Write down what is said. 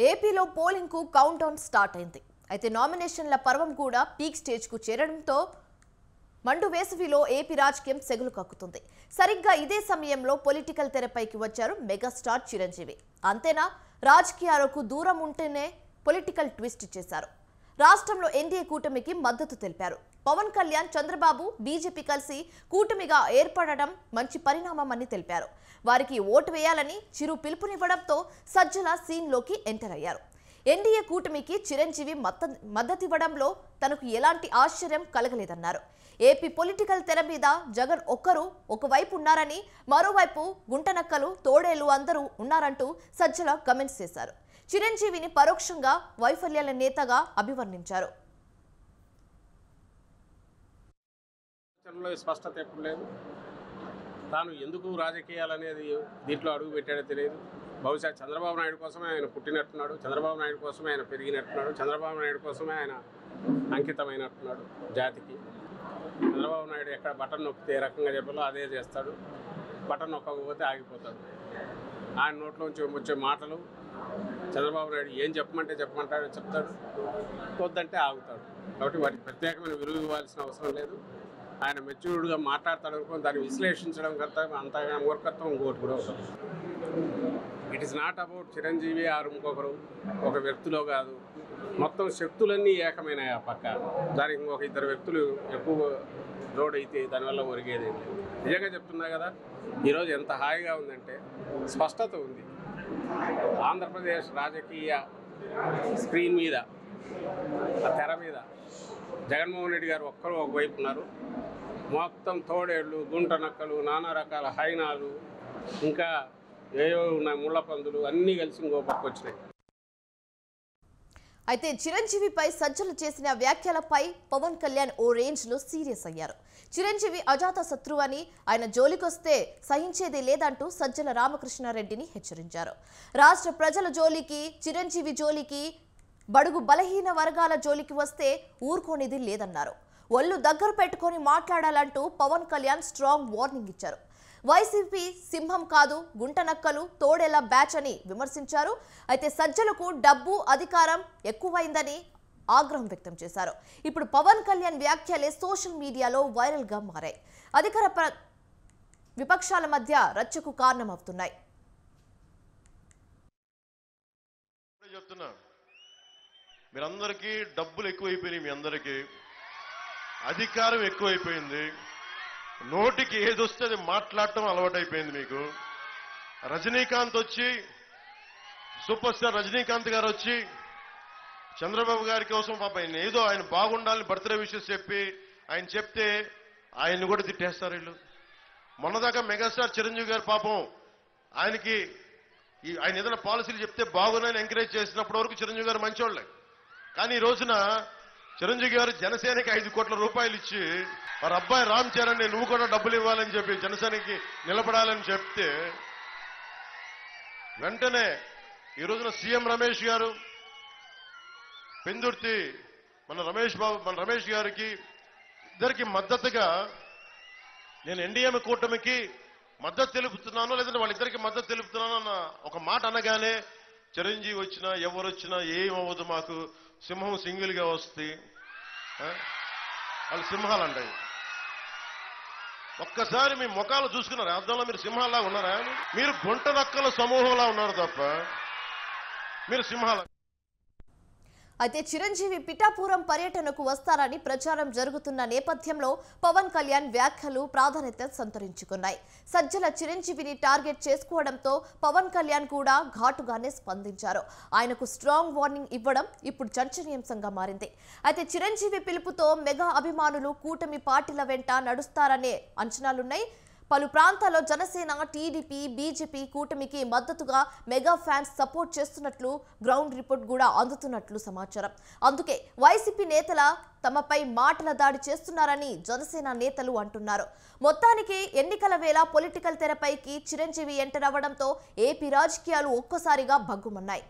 ఏపీలో పోలింగ్ కు count down start అయింది. అయితే నామినేషన్ల పర్వం కూడా పీక్ స్టేజ్ కు చేరడంతో మండు వేసవిలో ఏపీ రాజకీయం సెగులు కక్కుతుంది. సరిగ్గా ఇదే సమయంలో పొలిటికల్ తెరపైకి వచ్చారు మెగాస్టార్ చిరంజీవి. అంతేనా, రాజకీయాలకు దూరం ఉంటేనే పొలిటికల్ ట్విస్ట్ చేశారు. రాష్ట్రంలో ఎన్డీఏ కూటమికి మద్దతు తెలిపారు. పవన్ కళ్యాణ్, చంద్రబాబు, బీజేపీ కలిసి కూటమిగా ఏర్పడడం మంచి పరిణామం అని తెలిపారు. వారికి ఓటు వేయాలని చిరు పిలుపునివ్వడంతో సజ్జల సీన్లోకి ఎంటర్ అయ్యారు. ఎన్డీఏ కూటమికి చిరంజీవి మద్దతివ్వడంలో తనకు ఎలాంటి ఆశ్చర్యం కలగలేదన్నారు. ఏపీ పొలిటికల్ తెర మీద జగన్ ఒక్కరు ఒకవైపు ఉన్నారని, మరోవైపు గుంటనక్కలు, తోడేలు అందరూ ఉన్నారంటూ సజ్జల కమెంట్స్ చేశారు. చిరంజీవిని పరోక్షంగా వైఫల్యాల నేతగా అభివర్ణించారు. స్పష్టత ఎప్పుడు లేదు. తాను ఎందుకు రాజకీయాలు అనేది దీంట్లో అడుగు పెట్టాడో తెలియదు. బహుశా చంద్రబాబు నాయుడు కోసమే ఆయన పుట్టినట్టున్నాడు, చంద్రబాబు నాయుడు కోసమే ఆయన పెరిగినట్టున్నాడు, చంద్రబాబు నాయుడు కోసమే ఆయన అంకితమైనట్టున్నాడు జాతికి. చంద్రబాబు నాయుడు ఎక్కడ బటన్ నొక్కితే ఏ రకంగా చెప్పాలో అదే చేస్తాడు. బటన్ నొక్కకపోతే ఆగిపోతాడు. ఆయన నోట్లోంచి వచ్చే మాటలు చంద్రబాబు నాయుడు ఏం చెప్పమంటే చెప్తాడు, వద్దంటే ఆగుతాడు. కాబట్టి వాటికి ప్రత్యేకమైన విలువ ఇవ్వాల్సిన అవసరం లేదు. ఆయన మెచ్యూర్డ్గా మాట్లాడతాడు అనుకుని దాన్ని విశ్లేషించడం అంతగా మూర్ఖత్వం ఇంకోటి కూడా ఉంటుంది. It is not about Chiranjeevi ఆరు ఇంకొకరు ఒక వ్యక్తిలో కాదు, మొత్తం శక్తులన్నీ ఏకమైనాయి. ఆ పక్క దానికి ఇంకొక ఇద్దరు వ్యక్తులు ఎక్కువ లోడ్ అయితే దానివల్ల ఒరిగేది. నిజంగా చెప్తున్నా కదా, ఈరోజు ఎంత హాయిగా ఉందంటే స్పష్టత ఉంది. ఆంధ్రప్రదేశ్ రాజకీయ స్క్రీన్ మీద, ఆ తెర మీద జగన్మోహన్ రెడ్డి గారు ఒక్కరు ఒకవైపు ఉన్నారు. మొత్తం తోడేళ్ళు, గుంట నక్కలు, నానా రకాల హైనాలు, ఇంకా ఏవో ఉన్నాయి, ముళ్ళ పందులు అన్నీ కలిసి ఇంకో పక్క వచ్చినాయి. అయితే చిరంజీవిపై సజ్జలు చేసిన వ్యాఖ్యలపై పవన్ కళ్యాణ్ ఓ రేంజ్ లో సీరియస్ అయ్యారు. చిరంజీవి అజాత శత్రువు అని, ఆయన జోలికొస్తే సహించేది లేదంటూ సజ్జల రామకృష్ణారెడ్డిని హెచ్చరించారు. రాష్ట్ర ప్రజల జోలికి, చిరంజీవి జోలికి, బడుగు బలహీన వర్గాల జోలికి వస్తే ఊరుకోనిది లేదన్నారు. ఒళ్ళు దగ్గర పెట్టుకొని మాట్లాడాలంటూ పవన్ కళ్యాణ్ స్ట్రాంగ్ వార్నింగ్ ఇచ్చారు. వైసీపీ సింహం కాదు, గుంటనక్కలు, తోడేల బ్యాచ్ అని విమర్శించారు. అయితే సజ్జలకు డబ్బు, అధికారం ఎక్కువైందని ఆగ్రహం వ్యక్తం చేశారు. ఇప్పుడు పవన్ కళ్యాణ్ వ్యాఖ్యలే సోషల్ మీడియాలో వైరల్ గా మారాయి. అధికార విపక్షాల మధ్య రచ్చకు కారణమవుతున్నాయి. మీరందరికీ డబ్బులు ఎక్కువైపోయినాయి, మీ అందరికీ అధికారం ఎక్కువైపోయింది, నోటికి ఏదొస్తే అది మాట్లాడటం అలవాటైపోయింది మీకు. రజనీకాంత్ వచ్చి, సూపర్ స్టార్ రజనీకాంత్ గారు వచ్చి చంద్రబాబు గారి కోసం పాప ఆయన ఏదో ఆయన బాగుండాలని బర్త్డే విషెస్ చెప్పి ఆయన చెప్తే ఆయన్ని కూడా తిట్టేస్తారు వీళ్ళు. మొన్నదాకా మెగాస్టార్ చిరంజీవి గారు పాపం ఆయనకి ఆయన ఏదైనా పాలసీలు చెప్తే బాగున్నాయని ఎంకరేజ్ చేసినప్పటి వరకు చిరంజీవి గారు మంచివాళ్ళే. కానీ ఈ రోజున చిరంజీవి గారు జనసేనకి 5 కోట్ల రూపాయలు ఇచ్చి వారి అబ్బాయి రామ్ చరణ్ నువ్వు కూడా డబ్బులు ఇవ్వాలని చెప్పి జనసేనకి నిలబడాలని చెప్తే వెంటనే ఈ రోజున సీఎం రమేష్ గారు, పెందుర్తి మన రమేష్ గారికి ఇద్దరికి మద్దతుగా నేను ఎన్డీఏ కూటమికి మద్దతు తెలుపుతున్నాను, లేదంటే వాళ్ళిద్దరికి మద్దతు తెలుపుతున్నాను అన్న ఒక మాట అనగానే చిరంజీవి వచ్చినా ఎవరు వచ్చినా ఏమవ్వదు, మాకు సింహం సింగిల్ గా వస్తే వాళ్ళు సింహాలు అంటాయి. ఒక్కసారి మీ ముఖాలు చూసుకున్నారు, అర్థంలో మీరు సింహాల్లా ఉన్నారా? మీరు గుంట నక్కల సమూహంలా ఉన్నారు తప్ప మీరు సింహాల. అయితే చిరంజీవి పిఠాపురం పర్యటనకు వస్తారని ప్రచారం జరుగుతున్న నేపథ్యంలో పవన్ కళ్యాణ్ వ్యాఖ్యలు ప్రాధాన్యత సంతరించుకున్నాయి. సజ్జల చిరంజీవిని టార్గెట్ చేసుకోవడంతో పవన్ కళ్యాణ్ కూడా ఘాటుగానే స్పందించారు. ఆయనకు స్ట్రాంగ్ వార్నింగ్ ఇవ్వడం ఇప్పుడు చర్చనీయాంశంగా మారింది. అయితే చిరంజీవి పిలుపుతో మెగా అభిమానులు కూటమి పార్టీల వెంట నడుస్తారనే అంచనాలున్నాయి. పలు ప్రాంతాల్లో జనసేన, టీడీపీ, బీజేపీ కూటమికి మద్దతుగా మెగా ఫ్యాన్స్ సపోర్ట్ చేస్తున్నట్లు గ్రౌండ్ రిపోర్ట్ కూడా అందుతున్నట్లు సమాచారం. అందుకే వైసీపీ నేతల తమపై మాటల దాడి చేస్తున్నారని జనసేన నేతలు అంటున్నారు. మొత్తానికి ఎన్నికల వేళ పొలిటికల్ తెరపైకి చిరంజీవి ఎంటర్ అవ్వడంతో ఏపీ రాజకీయాలు ఒక్కసారిగా భగ్గుమన్నాయి.